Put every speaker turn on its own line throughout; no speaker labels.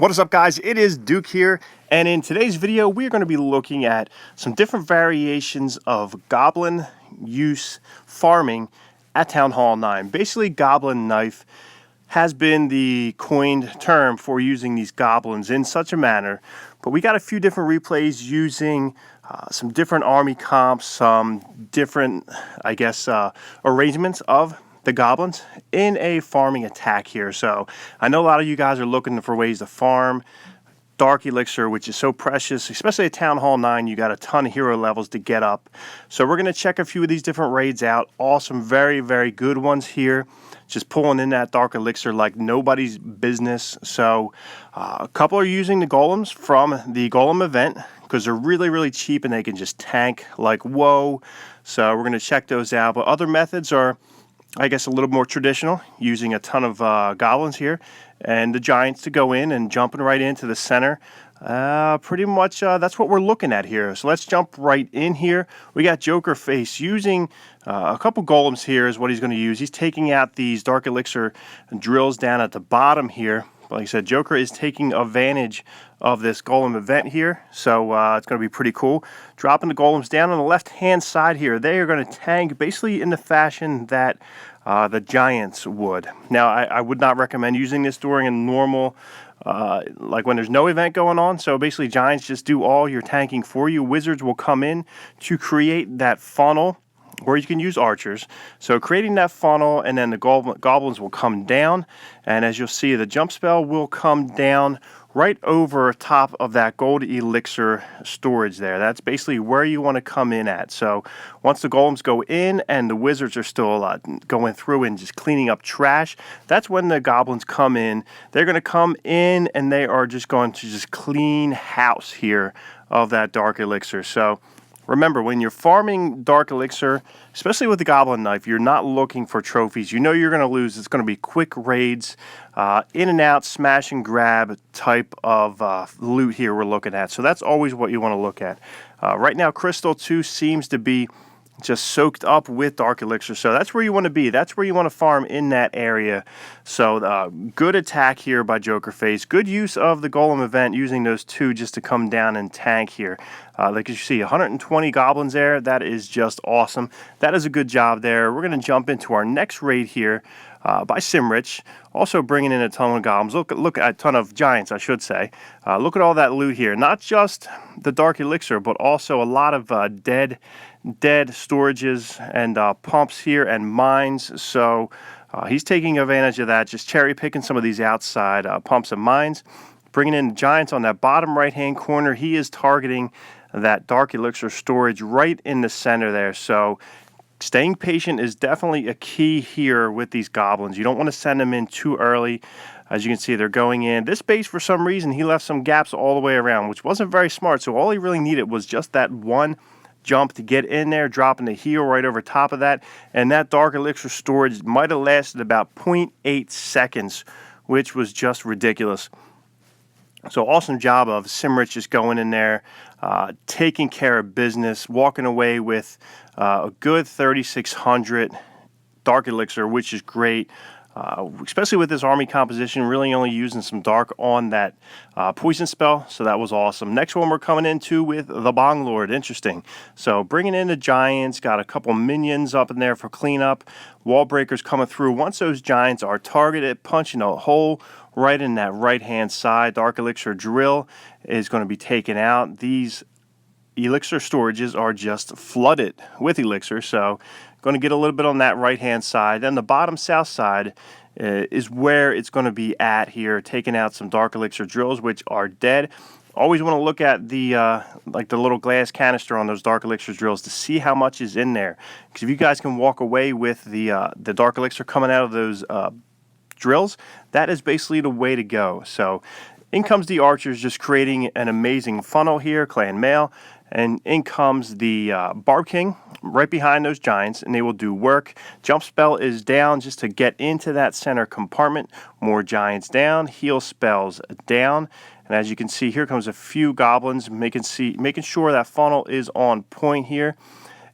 What is up, guys? It is Duke here, and in today's video we're going to be looking at some different variations of goblin use farming at Town Hall 9. Basically, Goblin Knife has been the coined term for using these goblins in such a manner, but we got a few different replays using some different army comps, some different, arrangements of the goblins in a farming attack here. So I know a lot of you guys are looking for ways to farm Dark Elixir, which is so precious, especially at Town Hall 9. You got a ton of hero levels to get up. So we're going to check a few of these different raids out. Awesome, very, very good ones here. Just pulling in that Dark Elixir like nobody's business. So a couple are using the golems from the Golem event because they're really, really cheap and they can just tank like whoa. So we're going to check those out. But other methods are, I guess, a little more traditional, using a ton of goblins here and the giants to go in and jumping right into the center. Pretty much that's what we're looking at here. So let's jump right in here. We got Joker Face using a couple golems here is what he's going to use. He's taking out these Dark Elixir drills down at the bottom here. Like I said, Joker is taking advantage of this golem event here, so it's going to be pretty cool. Dropping the golems down on the left-hand side here. They are going to tank basically in the fashion that the giants would. Now, I would not recommend using this during a normal, like when there's no event going on. So basically, giants just do all your tanking for you. Wizards will come in to create that funnel, or you can use archers. So creating that funnel, and then the goblins will come down, and as you'll see, the jump spell will come down right over top of that gold elixir storage there. That's basically where you want to come in at. So once the golems go in and the wizards are still going through and just cleaning up trash, that's when the goblins come in. They're going to come in and they are just going to just clean house here of that dark elixir. So remember, when you're farming Dark Elixir, especially with the Goblin Knife, you're not looking for trophies. You know you're going to lose. It's going to be quick raids, in and out, smash and grab type of loot here we're looking at. So that's always what you want to look at. Right now, Crystal 2 seems to be just soaked up with Dark Elixir, so that's where you want to be. That's where you want to farm in that area. So good attack here by Joker Face. Good use of the Golem event, using those two just to come down and tank here. Like you see, 120 goblins there. That is just awesome. That is a good job there. We're going to jump into our next raid here by Simrich, also bringing in a ton of goblins. Look at a ton of giants, I should say. Look at all that loot here. Not just the Dark Elixir, but also a lot of dead storages and pumps here and mines. So he's taking advantage of that, just cherry picking some of these outside pumps and mines, bringing in the giants on that bottom right hand corner. He is targeting that Dark Elixir storage right in the center there. So staying patient is definitely a key here with these goblins. You don't want to send them in too early. As you can see, they're going in. This base, for some reason, he left some gaps all the way around, which wasn't very smart. So all he really needed was just that one jump to get in there, dropping the heal right over top of that. And that Dark Elixir storage might have lasted about 0.8 seconds, which was just ridiculous. So awesome job of Simrich just going in there, taking care of business, walking away with a good 3,600 Dark Elixir, which is great. Especially with this army composition, really only using some dark on that poison spell, so that was awesome. Next one we're coming into with the Bog Lord. Interesting. So bringing in the giants, got a couple minions up in there for cleanup. Wall breakers coming through. Once those giants are targeted, punching a hole right in that right-hand side. Dark Elixir drill is going to be taken out. These elixir storages are just flooded with elixir, so going to get a little bit on that right-hand side. Then the bottom south side is where it's going to be at here, taking out some Dark Elixir drills, which are dead. Always want to look at the like the little glass canister on those Dark Elixir drills to see how much is in there. Because if you guys can walk away with the Dark Elixir coming out of those drills, that is basically the way to go. So in comes the archers, just creating an amazing funnel here, clan mail. And in comes the Barb King right behind those giants, and they will do work. Jump spell is down just to get into that center compartment. More giants down, heal spells down. And as you can see, here comes a few goblins, making sure that funnel is on point here.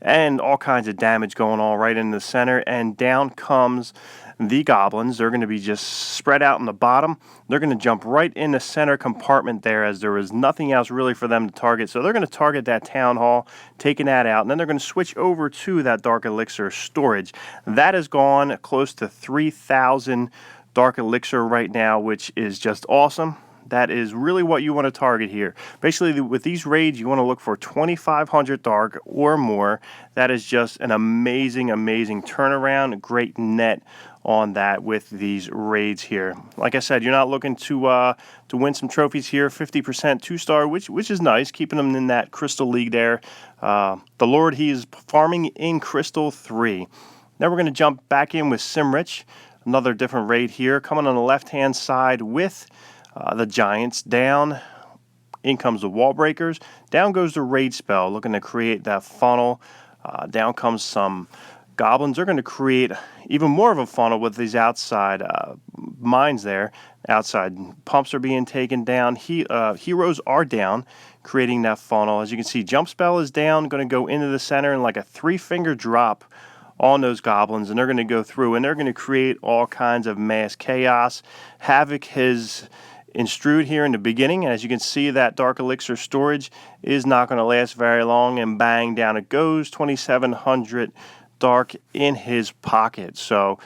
And all kinds of damage going on right in the center. And down comes the goblins. They're going to be just spread out on the bottom. They're going to jump right in the center compartment there, as there was nothing else really for them to target. So they're going to target that town hall, taking that out, and then they're going to switch over to that dark elixir storage. That has gone close to 3,000 dark elixir right now, which is just awesome. That is really what you want to target here. Basically, with these raids, you want to look for 2,500 dark or more. That is just an amazing, amazing turnaround. Great net on that with these raids here. Like I said, you're not looking to win some trophies here. 50% 2-star, which is nice, keeping them in that Crystal League there. The Lord, he is farming in Crystal 3. Now we're going to jump back in with Simrich. Another different raid here, coming on the left-hand side with the Giants. Down in comes the Wall Breakers. Down goes the raid spell, looking to create that funnel. Down comes some goblins. They're going to create even more of a funnel with these outside mines there. Outside pumps are being taken down. Heroes are down, creating that funnel. As you can see, jump spell is down, going to go into the center and like a 3-finger drop on those goblins, and they're going to go through and they're going to create all kinds of mass chaos. Havoc has enstrued here in the beginning, and as you can see, that dark elixir storage is not going to last very long, and bang, down it goes. 2,700 dark in his pocket. So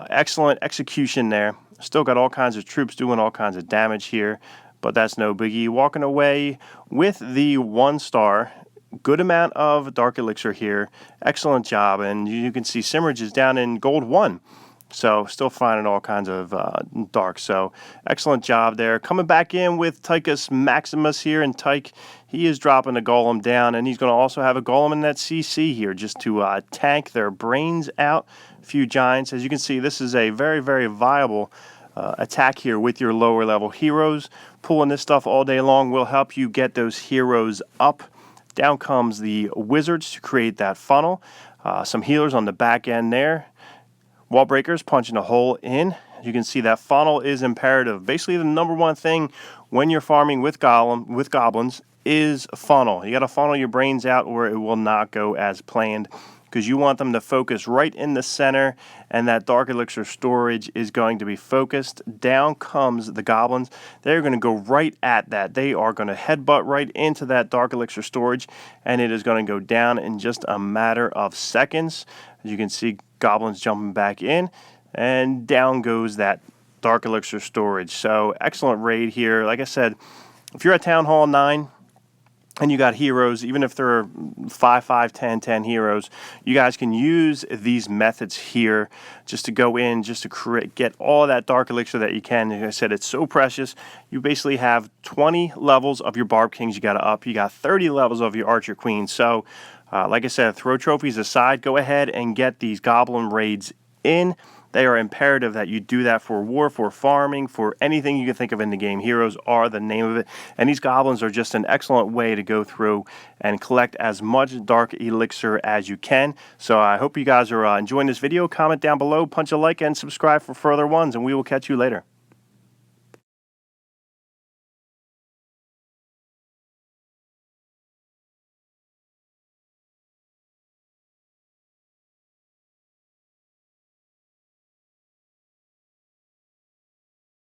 excellent execution there. Still got all kinds of troops doing all kinds of damage here, but that's no biggie. Walking away with the 1-star. Good amount of dark elixir here. Excellent job. And you can see Simrich is down in gold 1. So still finding all kinds of dark. So excellent job there. Coming back in with Titus Maximus here. And Tyke, he is dropping the Golem down. And he's going to also have a Golem in that CC here just to tank their brains out. A few giants. As you can see, this is a very, very viable attack here with your lower level heroes. Pulling this stuff all day long will help you get those heroes up. Down comes the wizards to create that funnel. Some healers on the back end there. Wall breakers punching a hole in. You can see that funnel is imperative. Basically, the number one thing when you're farming with goblins is funnel. You got to funnel your brains out or it will not go as planned, because you want them to focus right in the center, and that dark elixir storage is going to be focused. Down comes the goblins. They're going to go right at that. They are going to headbutt right into that dark elixir storage, and it is going to go down in just a matter of seconds. As you can see, goblins jumping back in, and down goes that dark elixir storage. So excellent raid here. Like I said, if you're at Town Hall 9, and you got heroes, even if they're 5, 5, 10, 10 heroes, you guys can use these methods here just to go in, just to get all that dark elixir that you can. Like I said, it's so precious. You basically have 20 levels of your Barb Kings you got to up. You got 30 levels of your Archer Queens. So, like I said, throw trophies aside. Go ahead and get these Goblin raids in. They are imperative that you do that for war, for farming, for anything you can think of in the game. Heroes are the name of it. And these goblins are just an excellent way to go through and collect as much dark elixir as you can. So I hope you guys are enjoying this video. Comment down below, punch a like, and subscribe for further ones. And we will catch you later.